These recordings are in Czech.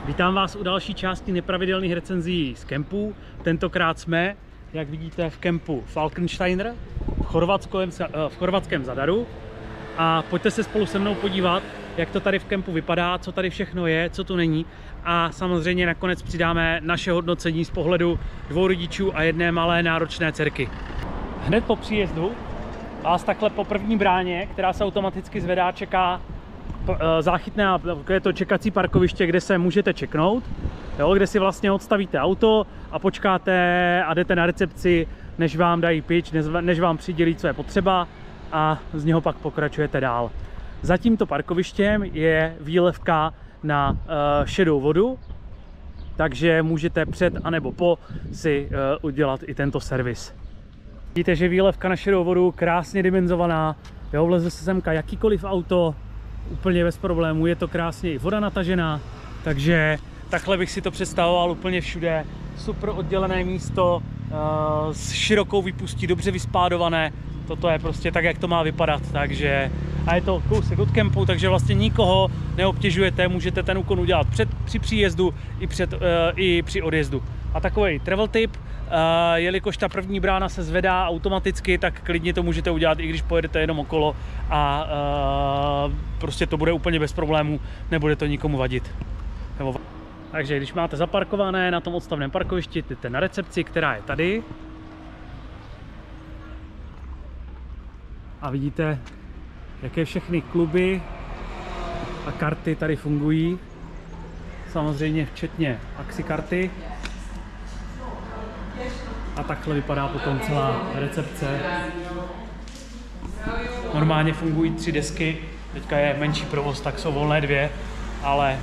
Vítám vás u další části nepravidelných recenzí z kempu. Tentokrát jsme, jak vidíte, v kempu Falkensteiner v chorvatském Zadaru. A pojďte se spolu se mnou podívat, jak to tady v kempu vypadá, co tady všechno je, co tu není. A samozřejmě nakonec přidáme naše hodnocení z pohledu dvou rodičů a jedné malé náročné dcerky. Hned po příjezdu vás takhle po první bráně, která se automaticky zvedá, čeká záchytné, je to čekací parkoviště, kde se můžete čeknout, jo, kde si vlastně odstavíte auto a počkáte a jdete na recepci, než vám dají pitch, než vám přidělí, co je potřeba, a z něho pak pokračujete dál. Za tímto parkovištěm je výlevka na šedou vodu, takže můžete před anebo po si udělat i tento servis. Vidíte, že výlevka na šedou vodu krásně dimenzovaná, jo, vleze se semka jakýkoliv auto, úplně bez problémů, je to krásně i voda natažená, takže takhle bych si to představoval úplně všude. Super oddělené místo, s širokou výpustí, dobře vyspádované, toto je prostě tak, jak to má vypadat, takže a je to kousek od kempu, takže vlastně nikoho neobtěžujete, můžete ten úkon udělat při příjezdu i při odjezdu. A takový travel tip, jelikož ta první brána se zvedá automaticky, tak klidně to můžete udělat, i když pojedete jenom okolo a prostě to bude úplně bez problémů, nebude to nikomu vadit. Takže když máte zaparkované na tom odstavném parkovišti, jdete na recepci, která je tady. A vidíte, jaké všechny kluby a karty tady fungují. Samozřejmě včetně Axi karty. A takhle vypadá potom celá recepce. Normálně fungují 3 desky, teďka je menší provoz, tak jsou volné 2, ale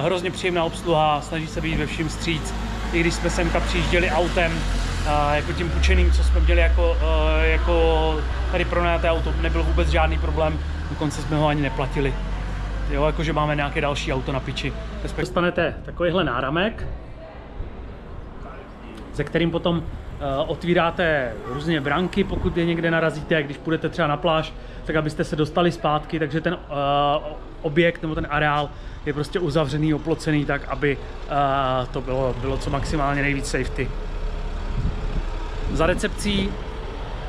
hrozně příjemná obsluha, snaží se být ve všem vstříc. I když jsme semka přijížděli autem, jako tím půjčeným, co jsme měli jako tady pronajaté auto, nebyl vůbec žádný problém, dokonce jsme ho ani neplatili. Jo, jakože máme nějaké další auto na piči. Dostanete takovýhle náramek, se kterým potom otvíráte různě branky, pokud je někde narazíte, když půjdete třeba na pláž, tak abyste se dostali zpátky, takže ten objekt nebo ten areál je prostě uzavřený, oplocený, tak aby to bylo co maximálně nejvíc safety. Za recepcí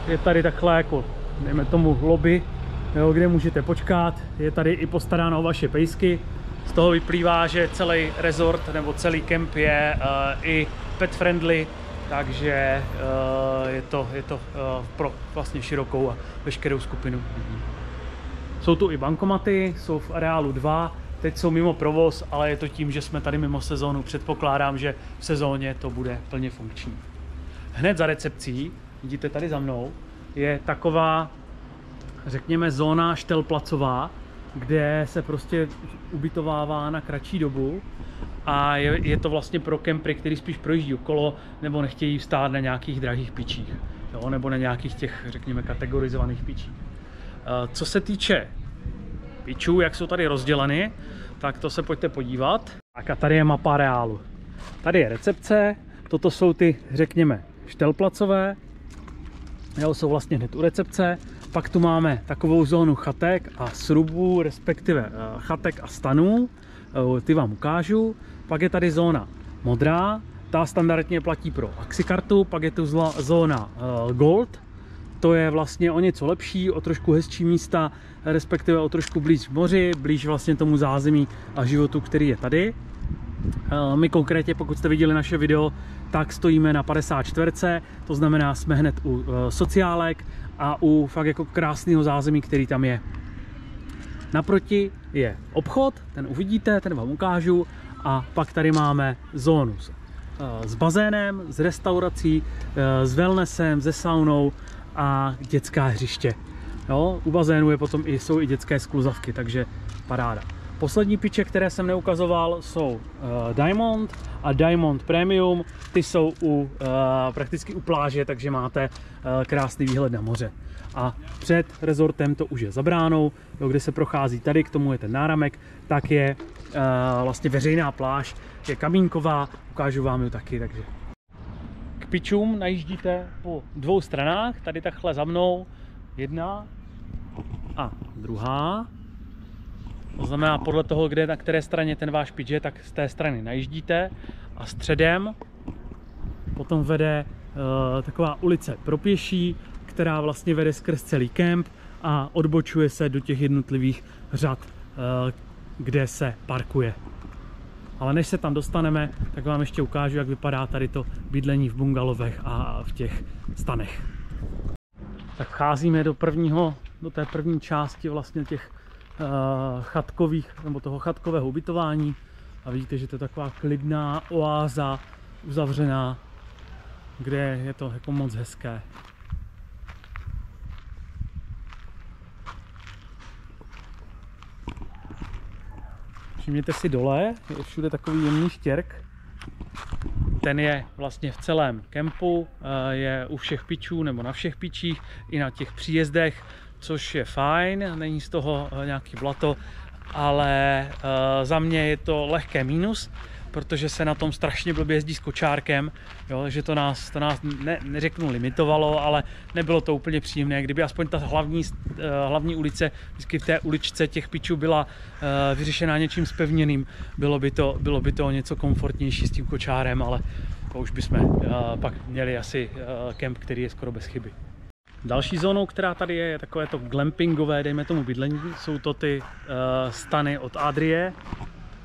je tady takhle jako, dejme tomu, lobby, jo, kde můžete počkat, je tady i postaráno o vaše pejsky. Z toho vyplývá, že celý resort nebo celý kemp je i pet friendly, takže je to pro vlastně širokou a veškerou skupinu lidí. Jsou tu i bankomaty, jsou v areálu 2, teď jsou mimo provoz, ale je to tím, že jsme tady mimo sezónu. Předpokládám, že v sezóně to bude plně funkční. Hned za recepcí, vidíte tady za mnou, je taková, řekněme, zóna štelplacová, kde se prostě ubytovává na kratší dobu a je to vlastně pro kempry, který spíš projíždí okolo nebo nechtějí vstát na nějakých drahých pičích, jo, nebo na nějakých těch, řekněme, kategorizovaných pičích. Co se týče pičů, jak jsou tady rozděleny, tak to se pojďte podívat. A tady je mapa areálu. Tady je recepce, toto jsou ty, řekněme, štelplacové, jo, jsou vlastně hned u recepce. Pak tu máme takovou zónu chatek a srubů, respektive chatek a stanů, ty vám ukážu. Pak je tady zóna modrá, ta standardně platí pro Axi kartu, pak je tu zóna Gold, to je vlastně o něco lepší, o trošku hezčí místa, respektive o trošku blíž k moři, blíž vlastně tomu zázemí a životu, který je tady. My konkrétně, pokud jste viděli naše video, tak stojíme na 54, to znamená, jsme hned u sociálek a u fakt jako krásného zázemí, který tam je. Naproti je obchod, ten uvidíte, ten vám ukážu, a pak tady máme zónu s bazénem, s restaurací, s wellnessem, se saunou a dětská hřiště. Jo, u bazénu jsou i dětské skluzavky, takže paráda. Poslední piče, které jsem neukazoval, jsou Diamond a Diamond Premium. Ty jsou prakticky u pláže, takže máte krásný výhled na moře. A před rezortem, to už je za bránou, kde se prochází tady, k tomu je ten náramek, tak je vlastně veřejná pláž, je kamínková, ukážu vám ji taky. Takže. K pičům najíždíte po 2 stranách, tady takhle za mnou, jedna a druhá. To znamená, podle toho, kde na které straně ten váš pitch je, tak z té strany najíždíte a středem potom vede taková ulice pro pěší, která vlastně vede skrz celý kemp a odbočuje se do těch jednotlivých řad, kde se parkuje. Ale než se tam dostaneme, tak vám ještě ukážu, jak vypadá tady to bydlení v bungalovech a v těch stanech. Tak vcházíme do té první části vlastně těch chatkových, nebo toho chatkového ubytování a vidíte, že to je taková klidná oáza, uzavřená, kde je to jako moc hezké. Všimněte si dole, je všude takový jemný štěrk. Ten je vlastně v celém kempu, je u všech pitchů nebo na všech pitchích, i na těch příjezdech, což je fajn, není z toho nějaký blato, ale za mě je to lehké mínus, protože se na tom strašně blbě jezdí s kočárkem, jo, že to nás neřeknu limitovalo, ale nebylo to úplně příjemné. Kdyby aspoň ta hlavní ulice, vždycky v té uličce těch pitchů byla vyřešená něčím zpevněným, bylo by to něco komfortnější s tím kočárem, ale to už bychom pak měli asi kemp, který je skoro bez chyby. Další zónou, která tady je takové to glampingové, dejme tomu bydlení, jsou to ty stany od Adrie,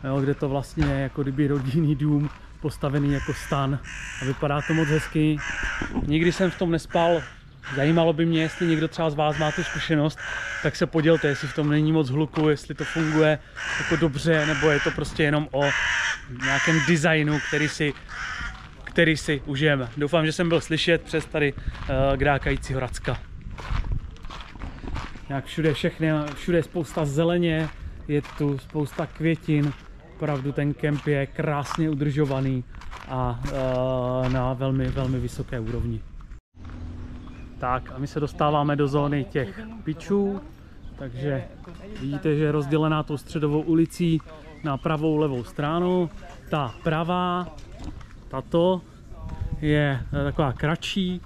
jo, kde to vlastně je jako kdyby rodinný dům postavený jako stan a vypadá to moc hezky. Nikdy jsem v tom nespal, zajímalo by mě, jestli někdo třeba z vás má tu zkušenost, tak se podělte, jestli v tom není moc hluku, jestli to funguje jako dobře, nebo je to prostě jenom o nějakém designu, který si užijeme. Doufám, že jsem byl slyšet přes tady grákajícího Racka. Jak všude je spousta zeleně, je tu spousta květin, opravdu ten kemp je krásně udržovaný a na velmi, velmi vysoké úrovni. Tak a my se dostáváme do zóny těch pitchů, takže vidíte, že je rozdělená tou středovou ulicí na pravou, levou stranu. Ta pravá, tato, je taková kratší,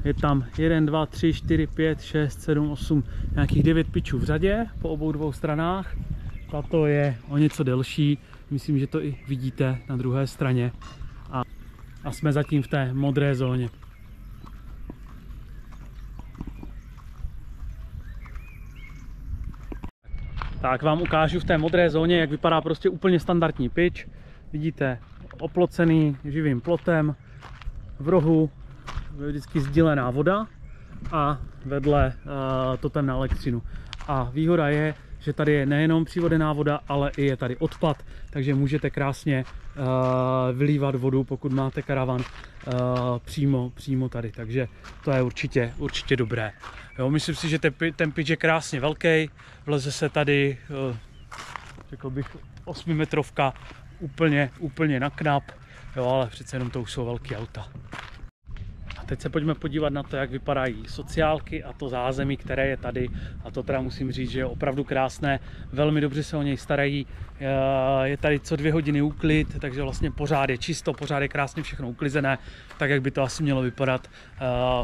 je tam 1, 2, 3, 4, 5, 6, 7, 8, nějakých 9 pitchů v řadě po obou dvou stranách. Tato je o něco delší, myslím, že to i vidíte na druhé straně a jsme zatím v té modré zóně. Tak vám ukážu v té modré zóně, jak vypadá prostě úplně standardní pitch. Vidíte, oplocený živým plotem, v rohu je vždycky sdílená voda a vedle totem na elektřinu. A výhoda je, že tady je nejenom přívodená voda, ale i je tady odpad, takže můžete krásně vylívat vodu, pokud máte karavan přímo tady, takže to je určitě dobré. Jo, myslím si, že ten pitch je krásně velký, vleze se tady, řekl bych, 8metrovka úplně na knap, jo, ale přece jenom to už jsou velké auta. A teď se pojďme podívat na to, jak vypadají sociálky a to zázemí, které je tady. A to teda musím říct, že je opravdu krásné, velmi dobře se o něj starají. Je tady co 2 hodiny úklid, takže vlastně pořád je čisto, pořád je krásně všechno uklizené, tak jak by to asi mělo vypadat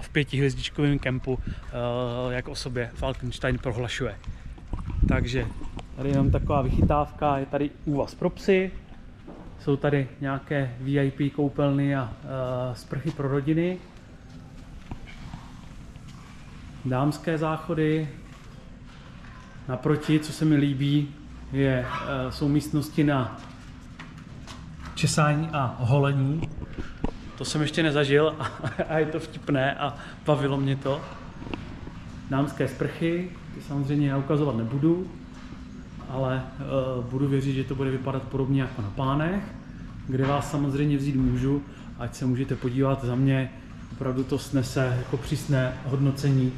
v 5hvězdičkovém kempu, jak o sobě Falkenstein prohlašuje. Takže tady jenom taková vychytávka, je tady úvaz pro psy, jsou tady nějaké VIP koupelny a sprchy pro rodiny, dámské záchody, naproti, co se mi líbí, jsou místnosti na česání a holení. To jsem ještě nezažil a je to vtipné a bavilo mě to. Dámské sprchy, ty samozřejmě já ukazovat nebudu, ale budu věřit, že to bude vypadat podobně jako na pánech, kde vás samozřejmě vzít můžu, ať se můžete podívat. Za mě opravdu to snese jako přísné hodnocení.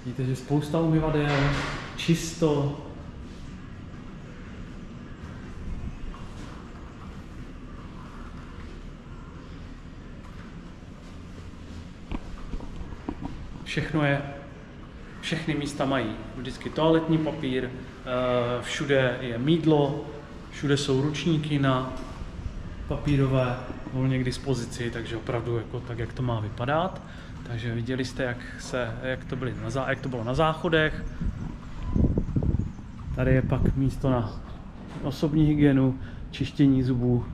Vidíte, že spousta umyvadel, čisto. Všechny místa mají vždycky toaletní papír, všude je mýdlo, všude jsou ručníky na papírové volně k dispozici, takže opravdu jako tak, jak to má vypadat. Takže viděli jste, jak to bylo na záchodech. Tady je pak místo na osobní hygienu, čištění zubů.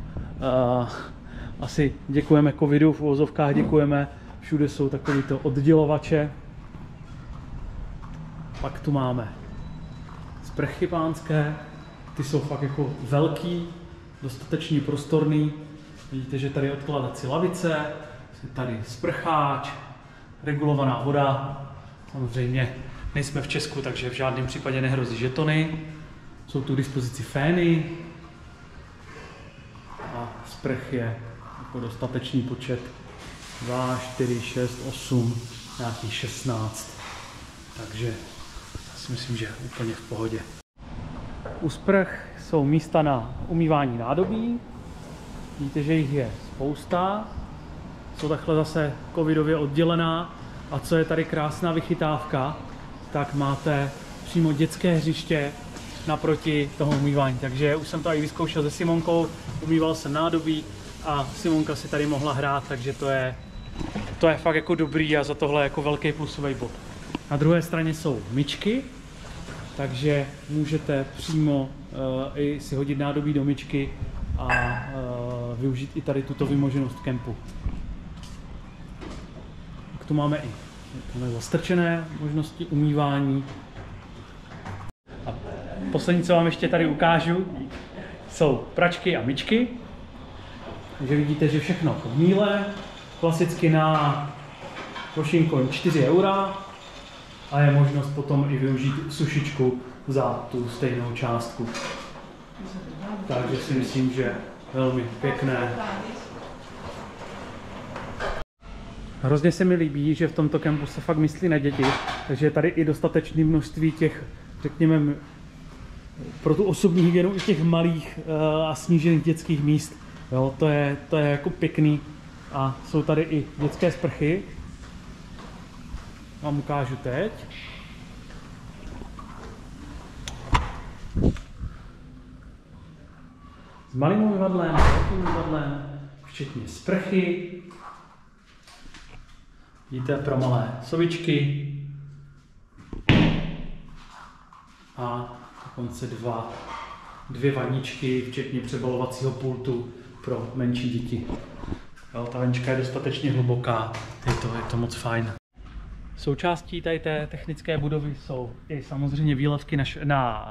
Asi děkujeme covidu, v uvozovkách děkujeme. Všude jsou takovýto oddělovače. Pak tu máme sprchy pánské. Ty jsou fakt jako velký, dostatečně prostorný. Vidíte, že tady je odkladací lavice, tady sprcháč, regulovaná voda. Samozřejmě nejsme v Česku, takže v žádném případě nehrozí žetony. Jsou tu k dispozici fény. A sprch je jako dostatečný počet. 2, 4, 6, 8, nějakých 16. Takže já si myslím, že úplně v pohodě. U sprch jsou místa na umývání nádobí. Vidíte, že jich je spousta. Jsou takhle zase covidově oddělená. A co je tady krásná vychytávka, tak máte přímo dětské hřiště naproti toho umývání. Takže už jsem to i vyzkoušel se Simonkou, umýval jsem nádobí a Simonka si tady mohla hrát, takže to je fakt jako dobrý a za tohle jako velký plusový bod. Na druhé straně jsou myčky, takže můžete přímo i si hodit nádobí do myčky a využít i tady tuto vymoženost kempu. Tak tu máme i zastrčené možnosti umývání. A poslední, co vám ještě tady ukážu, jsou pračky a myčky. Takže vidíte, že všechno v míle, klasicky na Washing Coin 4 € a je možnost potom i využít sušičku za tu stejnou částku. Takže si myslím, že velmi pěkné. Hrozně se mi líbí, že v tomto kempu se fakt myslí na děti, takže je tady i dostatečné množství těch, řekněme, pro tu osobní hygienu i těch malých a snížených dětských míst. Jo, to je jako pěkný. A jsou tady i dětské sprchy. Vám ukážu teď. S malým umyvadlem, s velkým umyvadlem, včetně sprchy. Vidíte, pro malé sovičky. A dokonce dvě vaničky, včetně přebalovacího pultu pro menší děti. Jo, ta vanička je dostatečně hluboká, je to moc fajn. Součástí tady té technické budovy jsou i samozřejmě výlevky na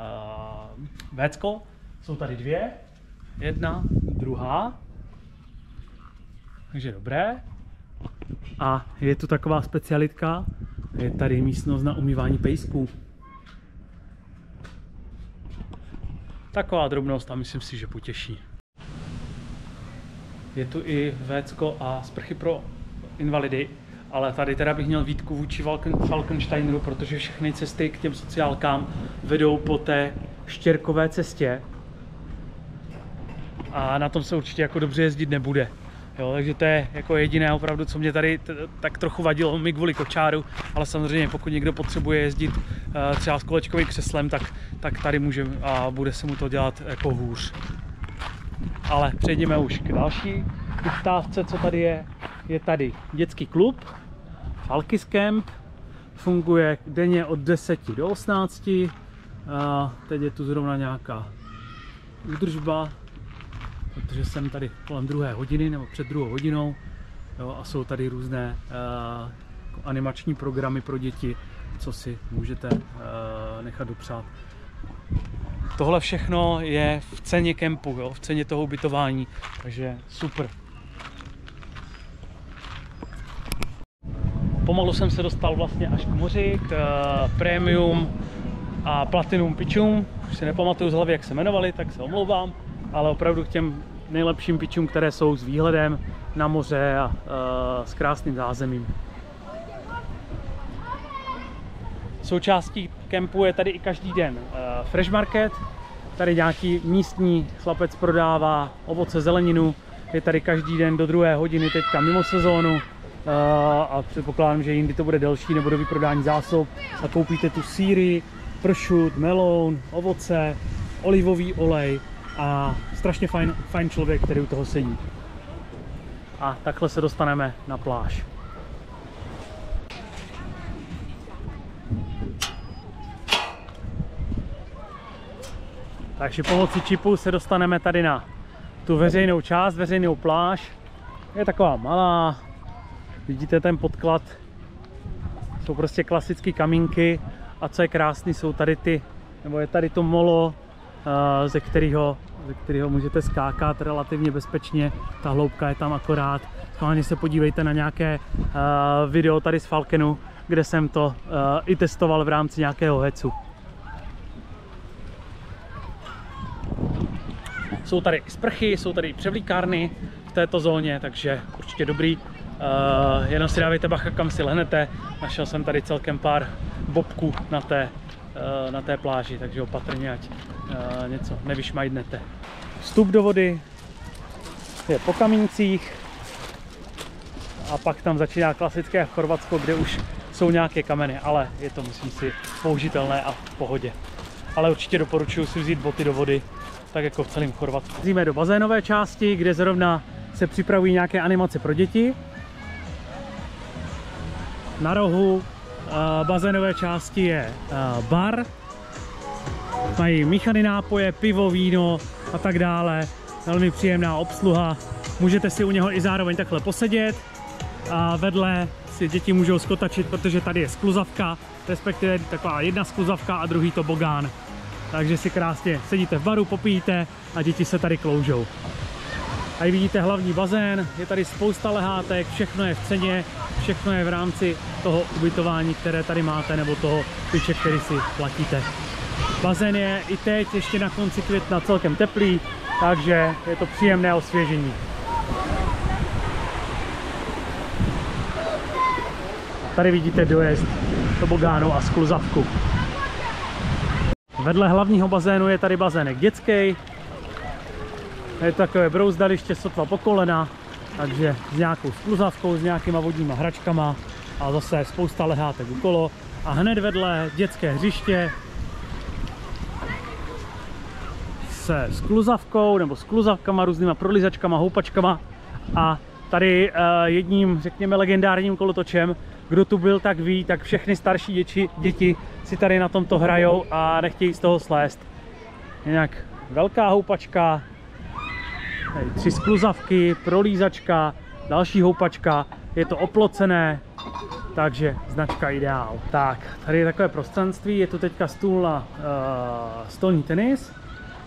vécko. Jsou tady dvě, jedna, druhá. Takže dobré. A je tu taková specialitka, je tady místnost na umývání pejsků. Taková drobnost a myslím si, že potěší. Je tu i vécko a sprchy pro invalidy, ale tady teda bych měl výtku vůči Falkensteineru, protože všechny cesty k těm sociálkám vedou po té štěrkové cestě a na tom se určitě jako dobře jezdit nebude. Jo, takže to je jako jediné opravdu, co mě tady tak trochu vadilo mi kvůli kočáru, ale samozřejmě pokud někdo potřebuje jezdit třeba s kolečkovým křeslem, tak tady může a bude se mu to dělat jako hůř. Ale přejdeme už k další stávce, co tady je. Je tady dětský klub, Falkis Camp, funguje denně od 10 do 18. Teď je tu zrovna nějaká údržba, protože jsem tady kolem 2 hodiny nebo před 2 hodinou, jo, a jsou tady různé animační programy pro děti, co si můžete nechat dopřát. Tohle všechno je v ceně kempu, jo, v ceně toho ubytování, takže super. Pomalu jsem se dostal vlastně až k moři, k premium a platinum pitchům. Už si nepamatuju z hlavy, jak se jmenovali, tak se omlouvám, ale opravdu k těm nejlepším pitchům, které jsou s výhledem na moře a s krásným zázemím. Součástí kempu je tady i každý den fresh market. Tady nějaký místní chlapec prodává ovoce, zeleninu. Je tady každý den do 2 hodiny teďka mimo sezónu. A předpokládám, že jindy to bude delší nebo do vyprodání zásob. A koupíte tu sýry, pršut, melon, ovoce, olivový olej a strašně fajn člověk, který u toho sedí. A takhle se dostaneme na pláž. Takže pomocí čipu se dostaneme tady na tu veřejnou část, veřejnou pláž. Je taková malá, vidíte ten podklad, jsou prostě klasické kamínky a co je krásný, jsou tady je tady to molo, ze kterého můžete skákat relativně bezpečně, ta hloubka je tam akorát. Schválně se podívejte na nějaké video tady z Falkenu, kde jsem to i testoval v rámci nějakého hecu. Jsou tady i sprchy, jsou tady i převlíkárny v této zóně, takže určitě dobrý. Jenom si dávejte bacha, kam si lehnete. Našel jsem tady celkem pár bobků na té pláži, takže opatrně, ať něco nevyšmajdnete. Vstup do vody je po kamíncích a pak tam začíná klasické Chorvatsko, kde už jsou nějaké kameny, ale je to, myslím si, použitelné a v pohodě. Ale určitě doporučuji si vzít boty do vody, tak jako v celém Chorvatsku. Jdeme do bazénové části, kde zrovna se připravují nějaké animace pro děti. Na rohu bazénové části je bar. Mají míchané nápoje, pivo, víno a tak dále. Velmi příjemná obsluha. Můžete si u něho i zároveň takhle posedět. A vedle si děti můžou skotačit, protože tady je skluzavka, respektive taková jedna skluzavka a druhý tobogán. Takže si krásně sedíte v baru, popíjíte a děti se tady kloužou. Tady vidíte hlavní bazén, je tady spousta lehátek, všechno je v ceně, všechno je v rámci toho ubytování, které tady máte, nebo toho tyče, který si platíte. Bazén je i teď, ještě na konci května, celkem teplý, takže je to příjemné osvěžení. Tady vidíte dojezd tobogánu a skluzavku. Vedle hlavního bazénu je tady bazének dětský. Je to takové brouzdaliště sotva po kolena, takže s nějakou skluzavkou, s nějakýma vodníma hračkama a zase spousta lehátek okolo. A hned vedle dětské hřiště se skluzavkou nebo skluzavkama, různýma prolizačkama, houpačkama a tady jedním, řekněme, legendárním kolotočem. Kdo tu byl, tak ví, tak všechny starší děti si tady na tomto hrajou a nechtějí z toho slést. Jinak velká houpačka, tady 3 skluzavky, prolízačka, další houpačka, je to oplocené, takže značka ideál. Tak, tady je takové prostranství, je tu teďka stůl na stolní tenis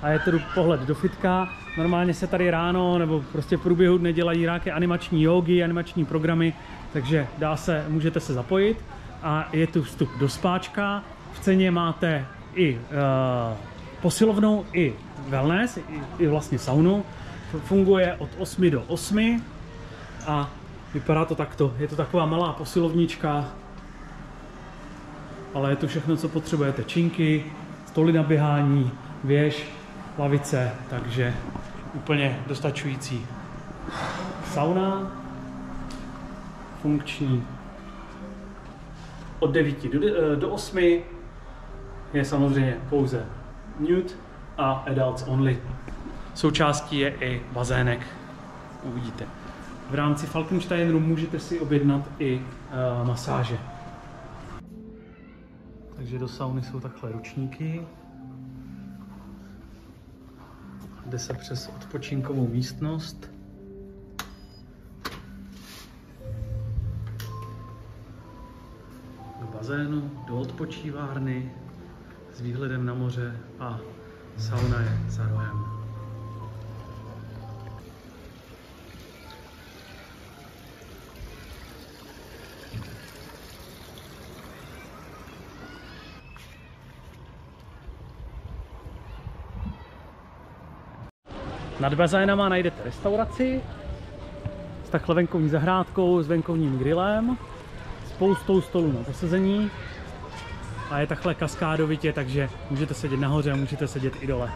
a je tady pohled do fitka. Normálně se tady ráno nebo prostě v průběhu dne dělají nějaké animační jógy, animační programy, takže můžete se zapojit a je tu vstup do spáčka. V ceně máte i posilovnou, i wellness, i vlastně saunu. Funguje od 8 do 8 a vypadá to takto. Je to taková malá posilovnička, ale je tu všechno, co potřebujete. Činky, stoly na běhání, věž, lavice, takže úplně dostačující. Sauna funkční od 9 do 8, je samozřejmě pouze nude a adults only. Součástí je i bazének, uvidíte. V rámci Falkenstein Room můžete si objednat i masáže. Takže do sauny jsou takhle ručníky. Jde se přes odpočinkovou místnost. Do bazénu, do odpočívárny s výhledem na moře a sauna je za rohem. Nad bazénama najdete restauraci s takhle venkovní zahrádkou, s venkovním grillem, spoustou stolů na posezení a je takhle kaskádovitě, takže můžete sedět nahoře a můžete sedět i dole.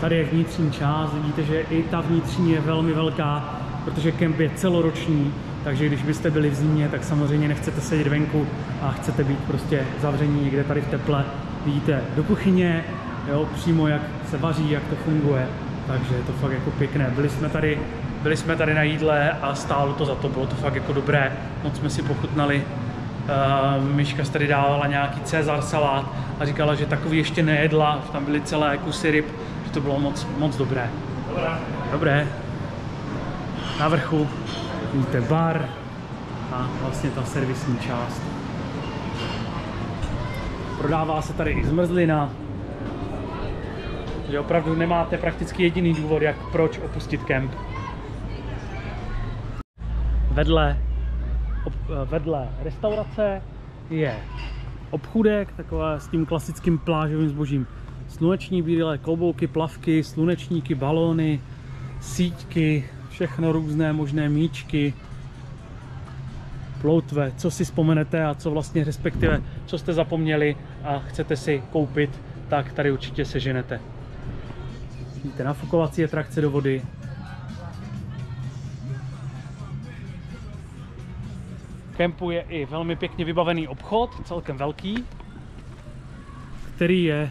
Tady je vnitřní část, vidíte, že i ta vnitřní je velmi velká, protože kemp je celoroční, takže když byste byli v zimě, tak samozřejmě nechcete sedět venku a chcete být prostě zavření někde tady v teple. Vidíte do kuchyně, jo, přímo jak se vaří, jak to funguje, takže je to fakt jako pěkné. Byli jsme tady na jídle a stálo to za to, bylo to fakt jako dobré, moc jsme si pochutnali Myška tady dávala nějaký Cezar salát a říkala, že takový ještě nejedla, že tam byly celé kusy ryb, že to bylo moc dobré. Dobré. Na vrchu vidíte bar a vlastně ta servisní část. Prodává se tady i zmrzlina, že opravdu nemáte prakticky jediný důvod, proč opustit kemp. Vedle restaurace je obchůdek, takové s tím klasickým plážovým zbožím. Sluneční brýle, klobouky, plavky, slunečníky, balóny, síťky, všechno různé možné míčky, ploutve, co si vzpomenete a co vlastně respektive, co jste zapomněli a chcete si koupit, tak tady určitě seženete. Vidíte nafukovací atrakce do vody. V kempu je i velmi pěkně vybavený obchod, celkem velký, který je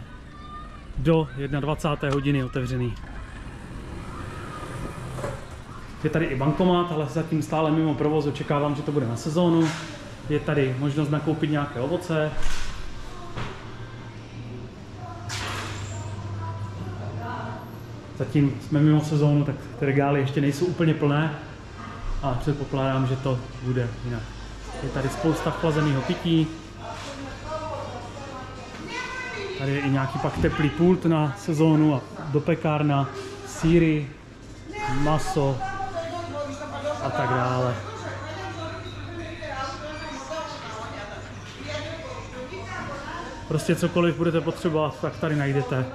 do 21. hodiny otevřený. Je tady i bankomat, ale zatím stále mimo provoz, očekávám, že to bude na sezónu. Je tady možnost nakoupit nějaké ovoce. Zatím jsme mimo sezónu, tak ty regály ještě nejsou úplně plné a předpokládám, že to bude jinak. Je tady spousta chlazeného pití. Tady je i nějaký pak teplý pult na sezónu a do pekárna, sýry, maso a tak dále. Prostě cokoliv budete potřebovat, tak tady najdete.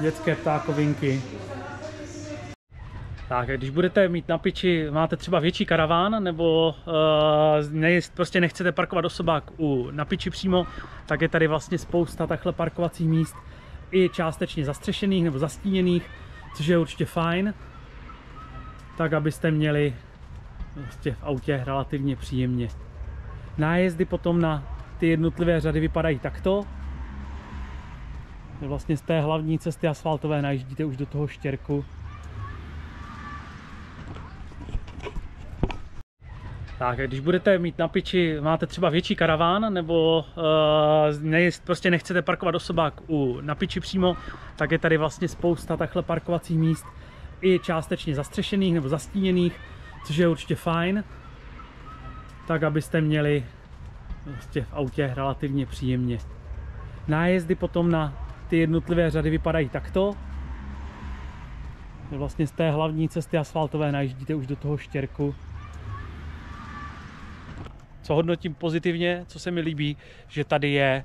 Dětské ptákovinky. Tak, když budete mít na piči, máte třeba větší karaván, nebo prostě nechcete parkovat osobák na piči přímo, tak je tady vlastně spousta takhle parkovacích míst, i částečně zastřešených nebo zastíněných, což je určitě fajn, tak abyste měli prostě v autě relativně příjemně. Nájezdy potom na ty jednotlivé řady vypadají takto. Vlastně z té hlavní cesty asfaltové najíždíte už do toho štěrku. Tak, když budete mít na piči, máte třeba větší karaván, nebo prostě nechcete parkovat osobák na piči přímo, tak je tady vlastně spousta takhle parkovacích míst, i částečně zastřešených nebo zastíněných, což je určitě fajn, tak abyste měli prostě v autě relativně příjemně. Nájezdy potom na ty jednotlivé řady vypadají takto. Vlastně z té hlavní cesty asfaltové najíždíte už do toho štěrku. Co hodnotím pozitivně, co se mi líbí, že tady je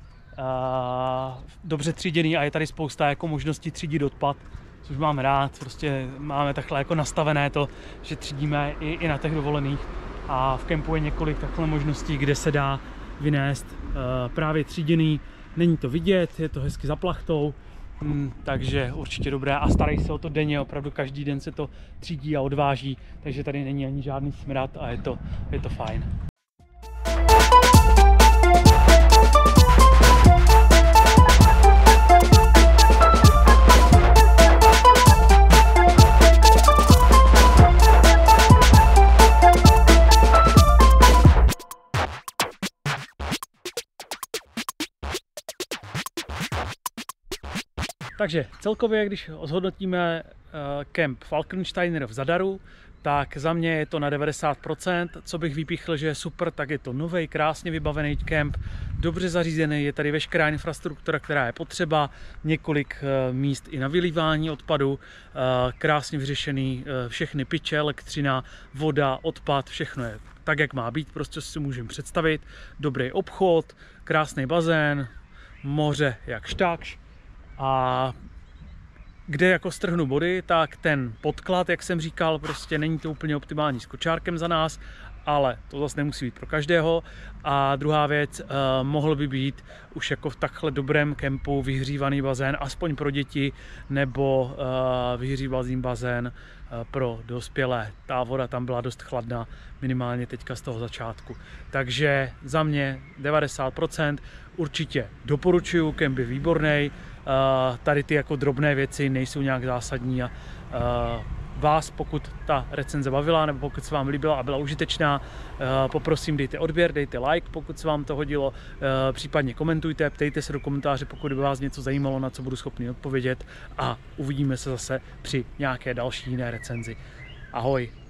dobře tříděný a je tady spousta jako možností třídit odpad, což mám rád. Prostě máme takhle jako nastavené to, že třídíme i na těch dovolených. A v kempu je několik takhle možností, kde se dá vynést právě tříděný. Není to vidět, je to hezky za plachtou, takže určitě dobré a starají se o to denně, opravdu každý den se to třídí a odváží, takže tady není ani žádný smrad a je to fajn. Takže celkově, když zhodnotíme kemp Falkensteiner v Zadaru, tak za mě je to na 90%. Co bych vypíchl, že je super, tak je to nový, krásně vybavený kemp, dobře zařízený, je tady veškerá infrastruktura, která je potřeba, několik míst i na vylívání odpadu, krásně vyřešený všechny piče, elektřina, voda, odpad, všechno je tak, jak má být, prostě si můžeme představit. Dobrý obchod, krásný bazén, moře jakž takž. A kde jako strhnu body, tak ten podklad, jak jsem říkal, prostě není to úplně optimální s kočárkem za nás, ale to zase nemusí být pro každého. A druhá věc, mohl by být už jako v takhle dobrém kempu vyhřívaný bazén, aspoň pro děti, nebo vyhřívaný bazén pro dospělé. Ta voda tam byla dost chladná, minimálně teďka z toho začátku. Takže za mě 90%, určitě doporučuju, kemp je výborný. Tady ty jako drobné věci nejsou nějak zásadní a vás, pokud ta recenze bavila, nebo pokud se vám líbila a byla užitečná, poprosím, dejte odběr, dejte like, pokud se vám to hodilo, případně komentujte, ptejte se do komentáře, pokud by vás něco zajímalo, na co budu schopný odpovědět, a uvidíme se zase při nějaké další jiné recenzi. Ahoj!